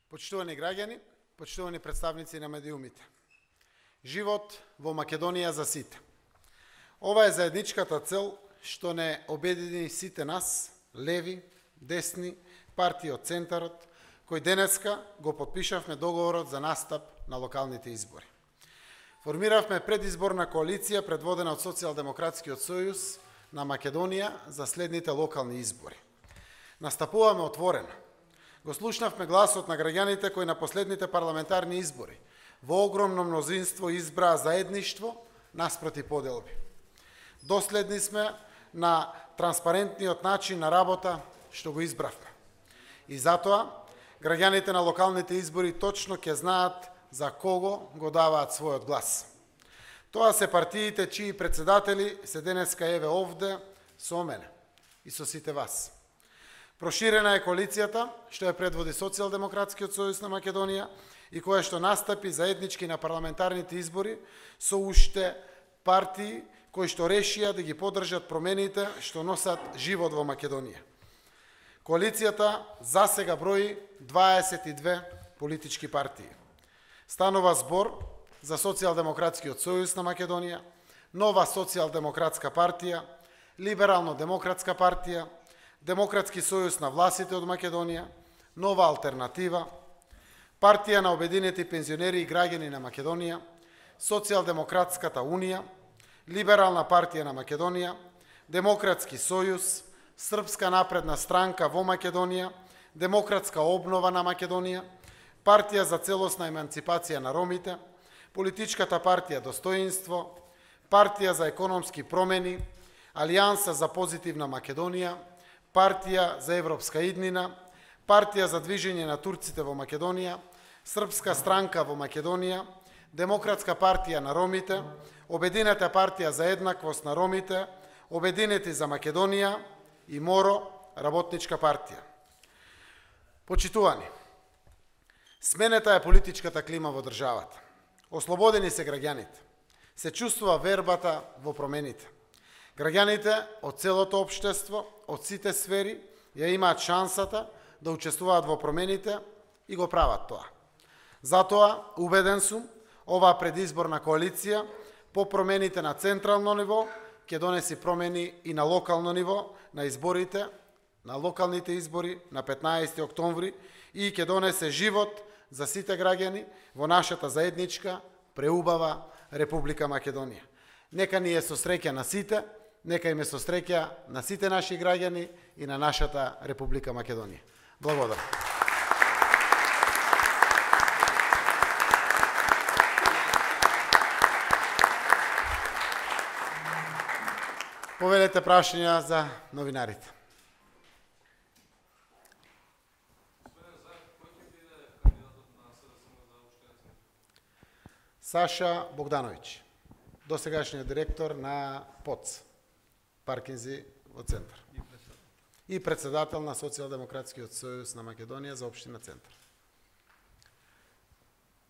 Почитувани граѓани, почитувани представници на медиумите. Живот во Македонија за сите. Ова е заедничката цел што не обедини сите нас, леви, десни, партии од центарот, кој денеска го потпишавме договорот за настап на локалните избори. Формиравме предизборна коалиција предводена од Социјалдемократскиот сојуз на Македонија за следните локални избори. Настапуваме отворено. Го слушнавме гласот на граѓаните кои на последните парламентарни избори во огромно мнозинство избраа заедништво наспроти поделби. Доследни сме на транспарентниот начин на работа што го избравме. И затоа граѓаните на локалните избори точно ќе знаат за кого го даваат својот глас. Тоа се партиите чии председатели се денеска еве овде со мене и со сите вас. Проширена е коалицијата што ја предводи Социјалдемократскиот сојуз на Македонија и која што настапи заеднички на парламентарните избори со уште партии кои што решија да ги поддржат промените што носат живот во Македонија. Коалицијата засега брои 22 политички партии. Станува збор за Социјалдемократскиот сојуз на Македонија, Нова социјалдемократска партија, Либерално-демократска партија, Демократски сојуз на властите од Македонија, Нова алтернатива, Партија на обединети пензионери и граѓани на Македонија, Социјалдемократската унија, Либерална партија на Македонија, Демократски сојуз, Српска напредна странка во Македонија, Демократска обнова на Македонија, Партија за целосна еманципација на ромите, Политичката партија Достоинство, Партија за економски промени, Алијанса за позитивна Македонија, Партија за европска иднина, Партија за движење на турците во Македонија, Српска странка во Македонија, Демократска партија на ромите, Обединета партија за еднаквост на ромите, Обединети за Македонија и МОРО, Работничка партија. Почитувани, сменета е политичката клима во државата. Ослободени се граѓаните. Се чувствува вербата во промените. Граѓаните од целото општество, од сите сфери, ја имаат шансата да учествуваат во промените и го прават тоа. Затоа, убеден сум, оваа предизборна коалиција по промените на централно ниво ќе донеси промени и на локално ниво, на изборите, на локалните избори на 15 октомври и ќе донесе живот за сите граѓани во нашата заедничка, преубава Република Македонија. Нека ни е со среќа на сите, нека им е со среќа на сите наши граѓани и на нашата Република Македонија. Благодарам. Повелете прашања за новинарите. Саша Богдановиќ, досегашниот директор на ПОЦ, Паркинзи во Центар. И председател на Социјалдемократскиот сојуз на Македонија за општина Центар.